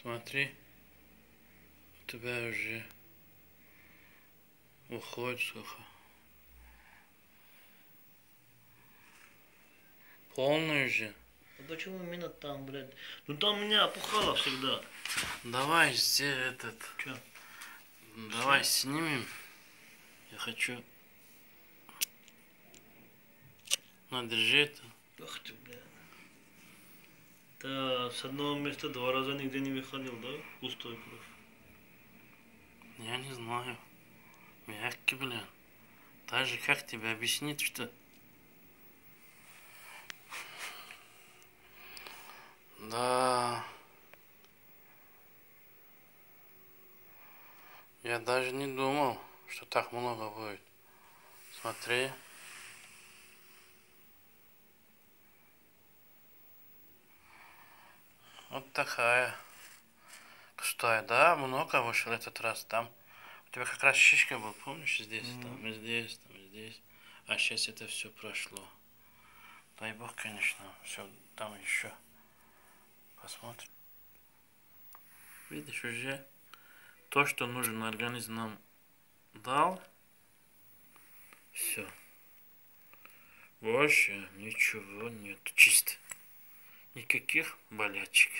Смотри, у тебя уже уходит сухо. Полный же. Да почему именно там, блядь? Ну там меня опухало всегда. Давай здесь этот. Че? Давай снимем. Я хочу. На, держи это. Ах ты, блядь. Да, с одного места 2 раза нигде не выходил, да? Пустой кровь. Я не знаю. Мягкий, блин. Даже как тебе объяснить, что... Да. Я даже не думал, что так много будет. Смотри. Вот такая. Кстати, да, много вышло этот раз. Там у тебя как раз шишка был, помнишь, здесь, там, и здесь, там, и здесь. А сейчас это все прошло. Дай бог, конечно, все там еще. Посмотрим. Видишь, уже то, что нужно, организм нам дал. Все. Больше ничего нет. Чисто. Никаких болячек.